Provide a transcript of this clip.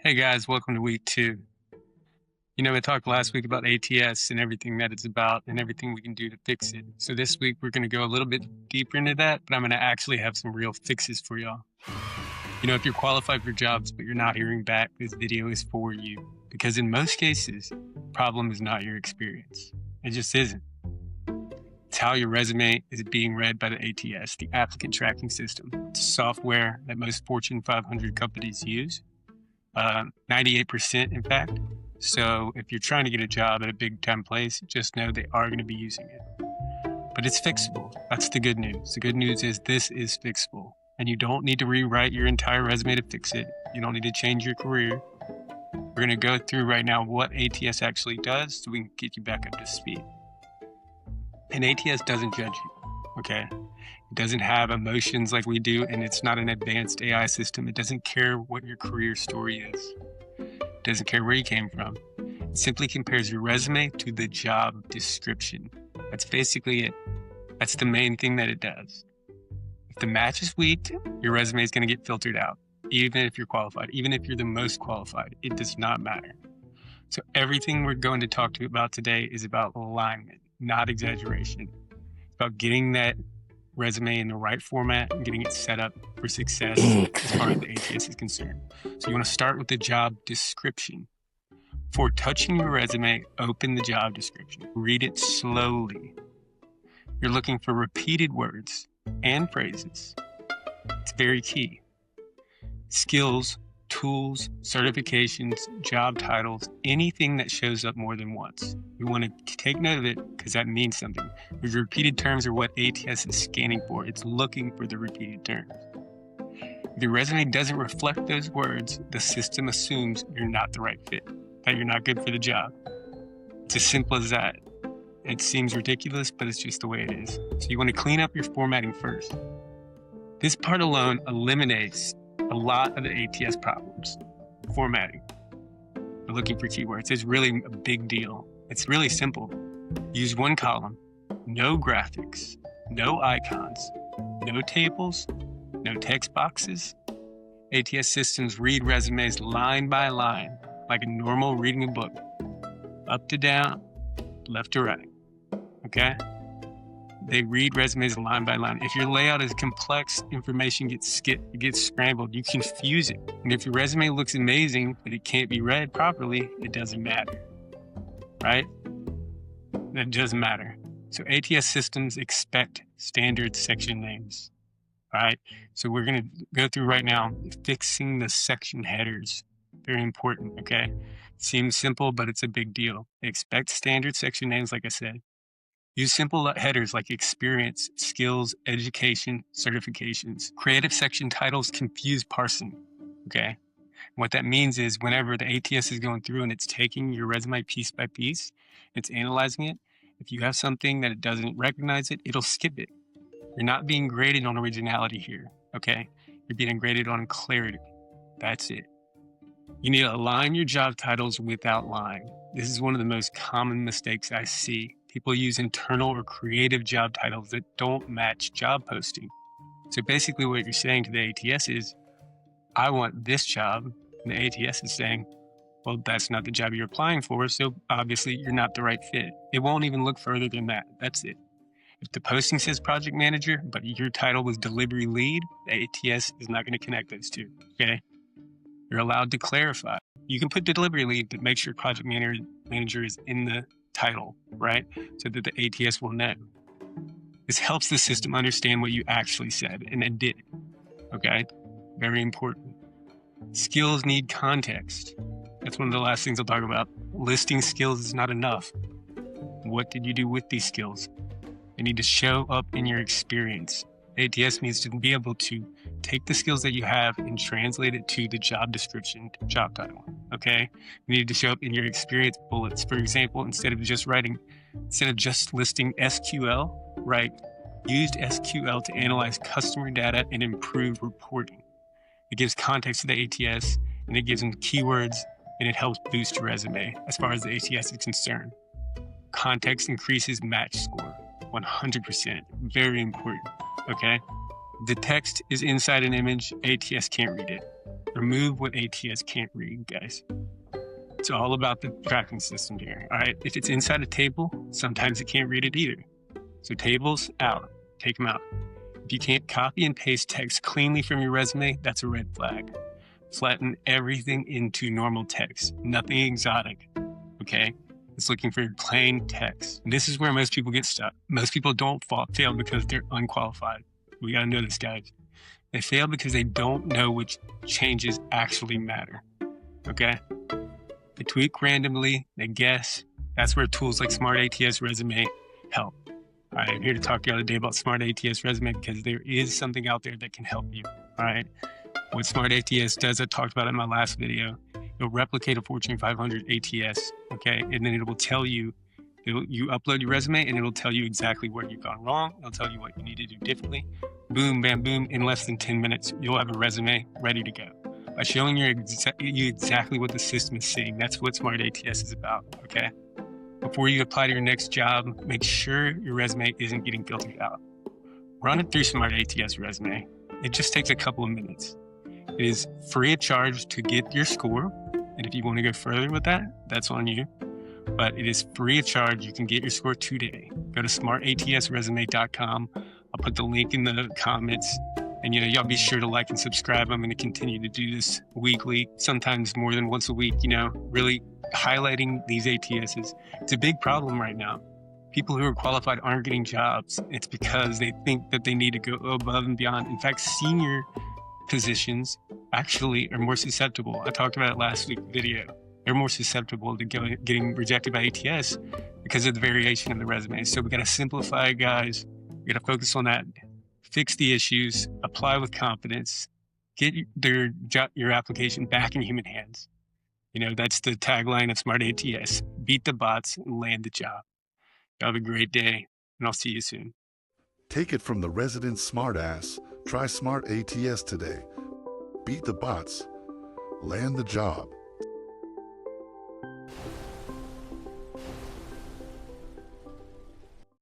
Hey guys, welcome to week 2. I talked last week about ATS and everything that it's about and everything we can do to fix it. So this week we're going to go a little bit deeper into that, but I'm going to actually have some real fixes for y'all. If you're qualified for jobs but you're not hearing back, this video is for you. Because in most cases, the problem is not your experience. It just isn't. It's how your resume is being read by the ATS, the Applicant Tracking System. It's software that most Fortune 500 companies use. 98% in fact. So if you're trying to get a job at a big time place, just know they are going to be using it. But it's fixable. That's the good news. The good news is this is fixable. And you don't need to rewrite your entire resume to fix it. You don't need to change your career. We're going to go through right now what ATS actually does so we can get you back up to speed. And ATS doesn't judge you, okay? It doesn't have emotions like we do, and it's not an advanced AI system. It doesn't care what your career story is. It doesn't care where you came from. It simply compares your resume to the job description. That's basically it. That's the main thing that it does. If the match is weak, your resume is going to get filtered out, even if you're qualified, even if you're the most qualified. It does not matter. So everything we're going to talk to you about today is about alignment, not exaggeration. It's about getting that resume in the right format and getting it set up for success as far as the ATS is concerned. So you want to start with the job description. Before touching your resume, open the job description. Read it slowly. You're looking for repeated words and phrases. It's very key. Skills, tools, certifications, job titles, anything that shows up more than once. We want to take note of it because that means something. The repeated terms are what ATS is scanning for. It's looking for the repeated terms. If your resume doesn't reflect those words, the system assumes you're not the right fit, that you're not good for the job. It's as simple as that. It seems ridiculous, but it's just the way it is. So you want to clean up your formatting first. This part alone eliminates a lot of the ATS problems. Formatting. We're looking for keywords. It's really a big deal. It's really simple. Use one column, no graphics, no icons, no tables, no text boxes. ATS systems read resumes line by line, like a normal reading a book, up to down, left to right. Okay? They read resumes line by line. If your layout is complex, information gets skipped, it gets scrambled, you confuse it. And if your resume looks amazing, but it can't be read properly, it doesn't matter, right? That doesn't matter. So ATS systems expect standard section names, all right? So we're gonna go through right now, fixing the section headers. Very important, okay? Seems simple, but it's a big deal. They expect standard section names, like I said. Use simple headers like experience, skills, education, certifications. Creative section titles confuse parsing, okay? What that means is whenever the ATS is going through and it's taking your resume piece by piece, it's analyzing it. If you have something that it doesn't recognize it, it'll skip it. You're not being graded on originality here, okay? You're being graded on clarity. That's it. You need to align your job titles without lying. This is one of the most common mistakes I see. People use internal or creative job titles that don't match job posting. So basically what you're saying to the ATS is, I want this job. And the ATS is saying, well, that's not the job you're applying for, so obviously you're not the right fit. It won't even look further than that. That's it. If the posting says project manager, but your title was delivery lead, the ATS is not going to connect those two, okay? You're allowed to clarify. You can put the delivery lead, but make sure project manager is in the title, right? So that the ATS will know. This helps the system understand what you actually said and then did, okay? Very important. Skills need context. That's one of the last things I'll talk about. Listing skills is not enough. What did you do with these skills? They need to show up in your experience. ATS needs to be able to take the skills that you have and translate it to the job description, job title, okay? You need to show up in your experience bullets. For example, instead of just listing SQL, write, used SQL to analyze customer data and improve reporting. It gives context to the ATS, and it gives them keywords, and it helps boost your resume as far as the ATS is concerned. Context increases match score, 100%, very important. Okay, the text is inside an image, ATS can't read it. Remove what ATS can't read, guys. It's all about the tracking system here. All right, if it's inside a table, sometimes it can't read it either. So tables out, take them out. If you can't copy and paste text cleanly from your resume, that's a red flag. Flatten everything into normal text, nothing exotic, okay? It's looking for plain text. And this is where most people get stuck. Most people don't fail because they're unqualified. We gotta know this, guys. They fail because they don't know which changes actually matter, okay? They tweak randomly, they guess. That's where tools like Smart ATS Resume help. All right, I'm here to talk to you all today about Smart ATS Resume because there is something out there that can help you, all right? What Smart ATS does, I talked about it in my last video. It'll replicate a Fortune 500 ATS, okay? And then it will tell you, you upload your resume and it'll tell you exactly where you've gone wrong. It'll tell you what you need to do differently. Boom, bam, boom. In less than 10 minutes, you'll have a resume ready to go. By showing you exactly what the system is seeing. That's what Smart ATS is about, okay? Before you apply to your next job, make sure your resume isn't getting filtered out. Run it through Smart ATS Resume. It just takes a couple of minutes. It is free of charge to get your score. And if you want to go further with that, that's on you. But it is free of charge. You can get your score today. Go to smartatsresume.com. I'll put the link in the comments. And, y'all be sure to like and subscribe. I'm going to continue to do this weekly, sometimes more than once a week, really highlighting these ATSs. It's a big problem right now. People who are qualified aren't getting jobs. It's because they think that they need to go above and beyond. In fact, senior positions actually are more susceptible. I talked about it last week's video. They're more susceptible to getting rejected by ATS because of the variation in the resume. So we got to simplify, guys. We got to focus on that. Fix the issues. Apply with confidence. Get your application back in human hands. That's the tagline of Smart ATS. Beat the bots and land the job. Y'all have a great day, and I'll see you soon. Take it from the resident smartass. Try Smart ATS today. Beat the bots. Land the job.